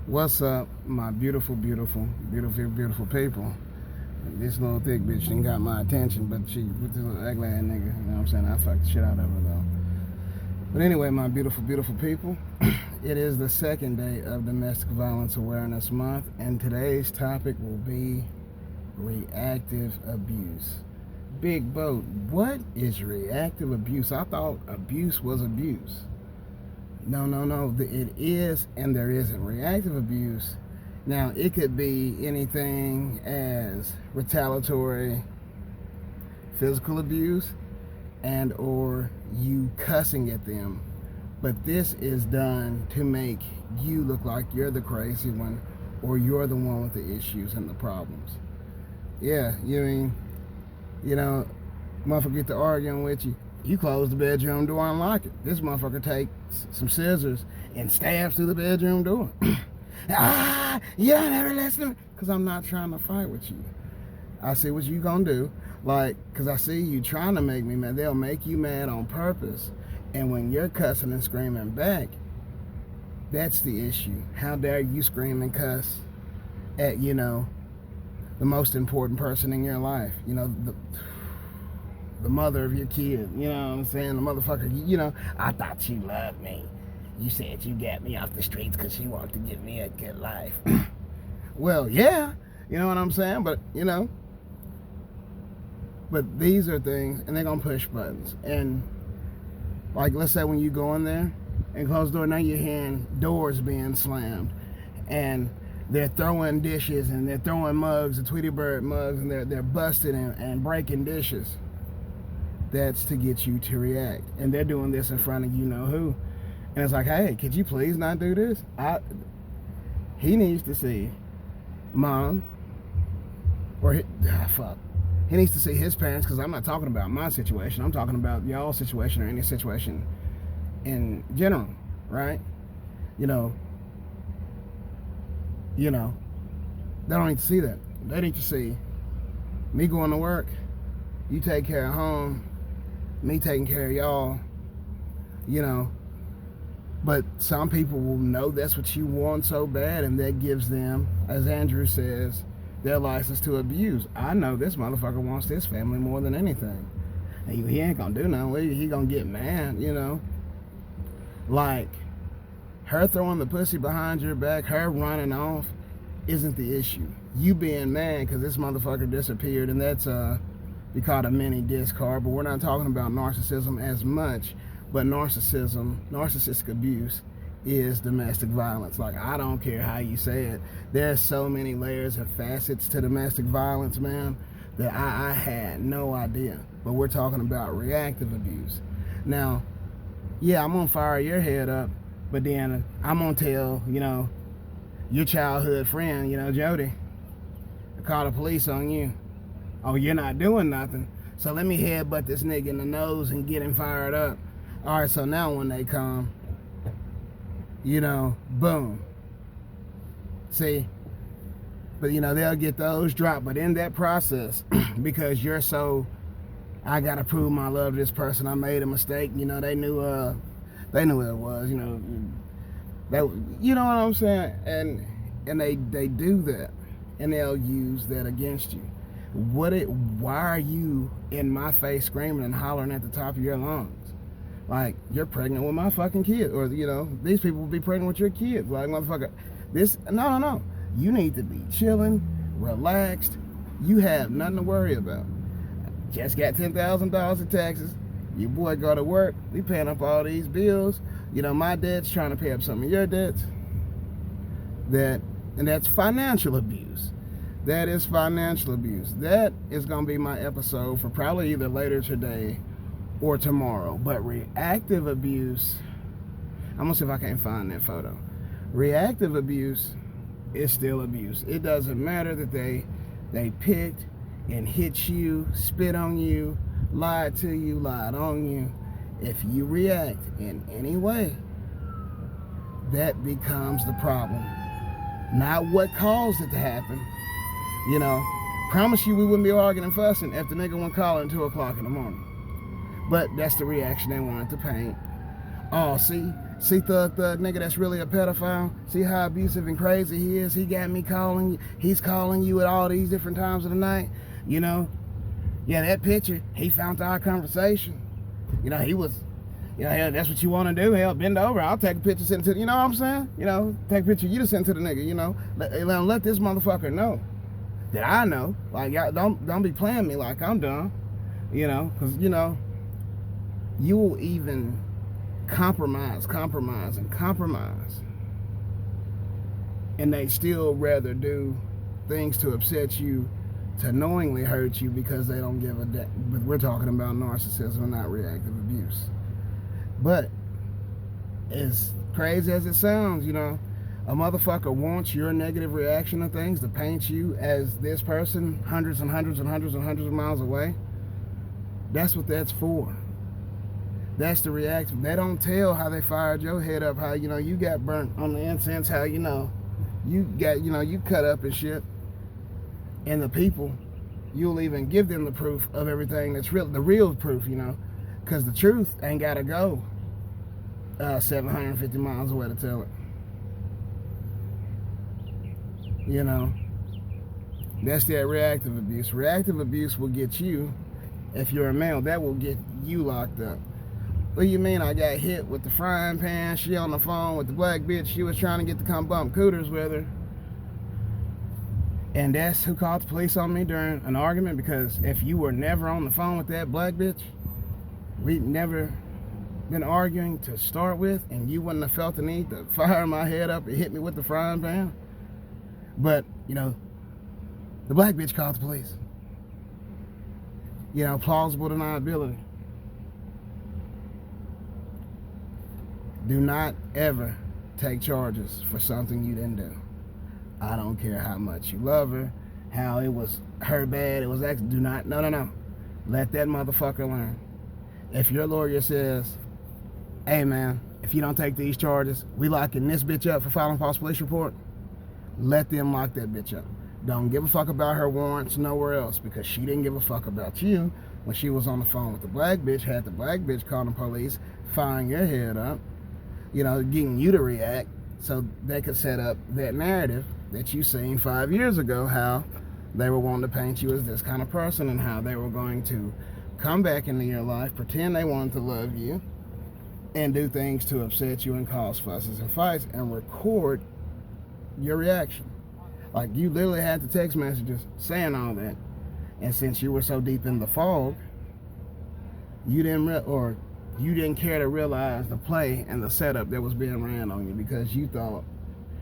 What's up, my beautiful people? This little thick bitch didn't got my attention, but she with this little ugly ass nigga, you know what I'm saying? I fucked the shit out of her though. But anyway, my beautiful people, it is the second day of Domestic Violence Awareness Month, and today's topic will be reactive abuse. Big boat, what is reactive abuse? I thought abuse was abuse. No. It is and there isn't. Reactive abuse, now it could be anything as retaliatory physical abuse and or you cussing at them. But this is done to make you look like you're the crazy one or you're the one with the issues and the problems. Yeah, motherfucker get to arguing with you. You close the bedroom door and lock it. This motherfucker takes some scissors and stabs through the bedroom door. You don't ever listen to me. Because I'm not trying to fight with you. I see what you gonna do. Because I see you trying to make me mad. They'll make you mad on purpose. And when you're cussing and screaming back, that's the issue. How dare you scream and cuss at, the most important person in your life. The mother of your kid, you know what I'm saying? The motherfucker, I thought you loved me. You said you got me off the streets because you wanted to give me a good life. Well, yeah, you know what I'm saying? But these are things, and they're going to push buttons. And, let's say when you go in there and close the door, now you're hearing doors being slammed. And they're throwing dishes, and they're throwing mugs, the Tweety Bird mugs, and they're busting and breaking dishes. That's to get you to react. And they're doing this in front of you-know-who. And it's like, hey, could you please not do this? He needs to see mom, or he needs to see his parents, because I'm not talking about my situation. I'm talking about y'all's situation or any situation in general, right? They don't need to see that. They need to see me going to work, you take care of home, me taking care of y'all, But some people will know that's what you want so bad, and that gives them, as Andrew says, their license to abuse. I know this motherfucker wants this family more than anything. He ain't gonna do nothing. He gonna get mad, Like, her throwing the pussy behind your back, her running off, isn't the issue. You being mad because this motherfucker disappeared, and that's be called a mini discard, but we're not talking about narcissism as much. But narcissistic abuse is domestic violence. I don't care how you say it. There's so many layers and facets to domestic violence, man, that I had no idea. But we're talking about reactive abuse. Now, yeah, I'm gonna fire your head up, but then I'm gonna tell, your childhood friend, Jody, to call the police on you. Oh, you're not doing nothing, so let me headbutt this nigga in the nose and get him fired up. All right, so now when they come, boom. See, but they'll get those dropped. But in that process, because you're I gotta prove my love to this person. I made a mistake. They knew who it was. You know what I'm saying? And they do that, and they'll use that against you. Why are you in my face screaming and hollering at the top of your lungs? You're pregnant with my fucking kid. Or, these people will be pregnant with your kids. Motherfucker, no. You need to be chilling, relaxed. You have nothing to worry about. Just got $10,000 in taxes. Your boy go to work. We paying up all these bills. My debt's trying to pay up some of your debts. And that's financial abuse. That is financial abuse. That is going to be my episode for probably either later today or tomorrow. But reactive abuse, I'm going to see if I can't find that photo. Reactive abuse is still abuse. It doesn't matter that they picked and hit you, spit on you, lied to you, lied on you. If you react in any way, that becomes the problem. Not what caused it to happen. Promise you we wouldn't be arguing and fussing if the nigga went calling 2 o'clock in the morning. But that's the reaction they wanted to paint. Oh, see, See thug nigga that's really a pedophile? See how abusive and crazy he is? He got me calling you. He's calling you at all these different times of the night. You know? Yeah, that picture, he found our conversation. You know, he was, you know, hell, that's what you want to do. Hell, bend over. I'll take a picture, send it to, you know what I'm saying? You know, take a picture of you to send to the nigga, you know? Let this motherfucker know that I know. Like, y'all don't be playing me like I'm dumb. You know, because, you know, you will even compromise. And they still rather do things to upset you, to knowingly hurt you because they don't give a damn. But we're talking about narcissism and not reactive abuse. But as crazy as it sounds, you know, a motherfucker wants your negative reaction to things to paint you as this person hundreds and hundreds and hundreds and hundreds of miles away. That's what that's for. That's the reaction. They don't tell how they fired your head up, how, you know, you got burnt on the incense, how, you know, you got, you know, you cut up and shit. And the people, you'll even give them the proof of everything that's real, the real proof, you know, because the truth ain't got to go 750 miles away to tell it. You know, that's that reactive abuse. Reactive abuse will get you, if you're a male, that will get you locked up. What do you mean I got hit with the frying pan? She on the phone with the black bitch. She was trying to get to come bump cooters with her. And that's who called the police on me during an argument, because if you were never on the phone with that black bitch, we'd never been arguing to start with, and you wouldn't have felt the need to fire my head up and hit me with the frying pan. But, you know, the black bitch called the police. You know, plausible deniability. Do not ever take charges for something you didn't do. I don't care how much you love her, how it was her bad, it was ex. Do not, no. Let that motherfucker learn. If your lawyer says, hey man, if you don't take these charges, we locking this bitch up for filing false police report, let them lock that bitch up. Don't give a fuck about her warrants nowhere else, because she didn't give a fuck about you when she was on the phone with the black bitch, had the black bitch call the police, firing your head up, you know, getting you to react so they could set up that narrative that you seen 5 years ago, how they were wanting to paint you as this kind of person and how they were going to come back into your life, pretend they wanted to love you, and do things to upset you and cause fusses and fights and record your reaction. Like, you literally had the text messages saying all that, and since you were so deep in the fog, you didn't care to realize the play and the setup that was being ran on you, because you thought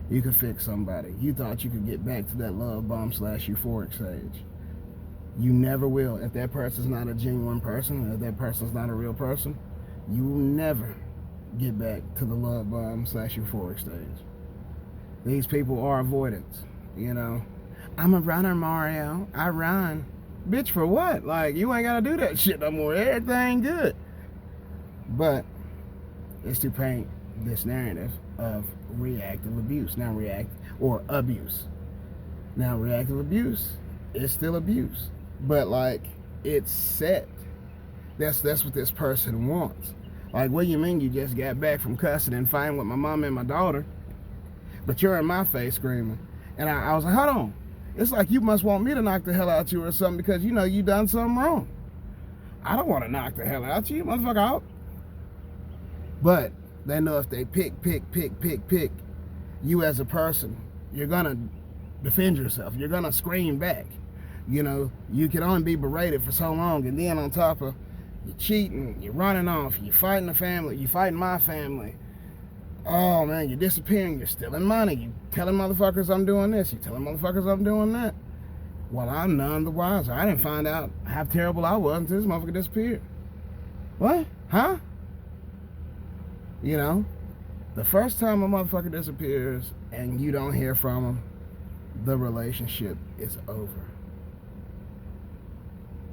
you could fix somebody. You thought you could get back to that love bomb / euphoric stage. You never will. If that person's not a genuine person, if that person's not a real person, you will never get back to the love bomb / euphoric stage. These people are avoidance, you know. I'm a runner, Mario. I run. Bitch, for what? Like, you ain't got to do that shit no more. Everything good. But it's to paint this narrative of reactive abuse. Abuse. Now, reactive abuse is still abuse, but like, it's set. That's what this person wants. Like, what do you mean you just got back from cussing and fighting with my mom and my daughter, but you're in my face screaming? And I was like, hold on. It's like you must want me to knock the hell out you or something, because you know you done something wrong. I don't want to knock the hell out you, motherfucker, out. But they know if they pick you as a person, you're gonna defend yourself. You're gonna scream back. You know, you can only be berated for so long, and then on top of you cheating, you're running off, you're fighting the family, you're fighting my family. Oh man, you're disappearing, you're stealing money, you telling motherfuckers I'm doing this, you telling motherfuckers I'm doing that. Well, I'm none the wiser. I didn't find out how terrible I was until this motherfucker disappeared. What? Huh? You know, the first time a motherfucker disappears and you don't hear from him, the relationship is over.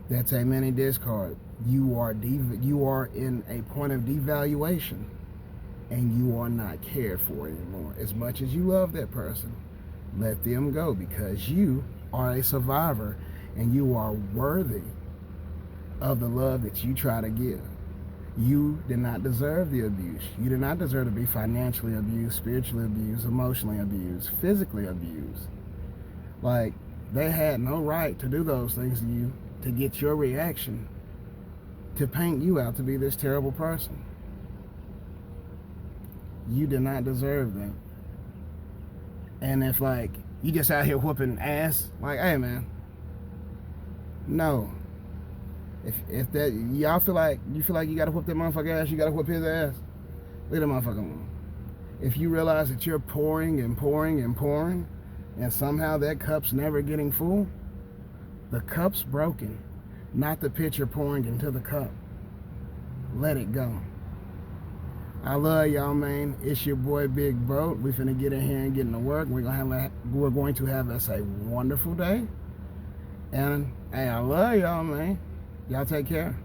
That's a mini discard. You are in a point of devaluation, and you are not cared for anymore. As much as you love that person, let them go, because you are a survivor and you are worthy of the love that you try to give. You did not deserve the abuse. You did not deserve to be financially abused, spiritually abused, emotionally abused, physically abused. Like, they had no right to do those things to you, to get your reaction, to paint you out to be this terrible person. You did not deserve that. And if, like, you just out here whooping ass, like, hey, man, no. If that, y'all feel like you gotta whoop that motherfucker ass, you gotta whoop his ass. Leave that motherfucker alone. If you realize that you're pouring and pouring and pouring, and somehow that cup's never getting full, the cup's broken, not the pitcher pouring into the cup. Let it go. I love y'all, man. It's your boy Big Bro. We finna get in here and get into work. We're going to have us a wonderful day. And hey, I love y'all, man. Y'all take care.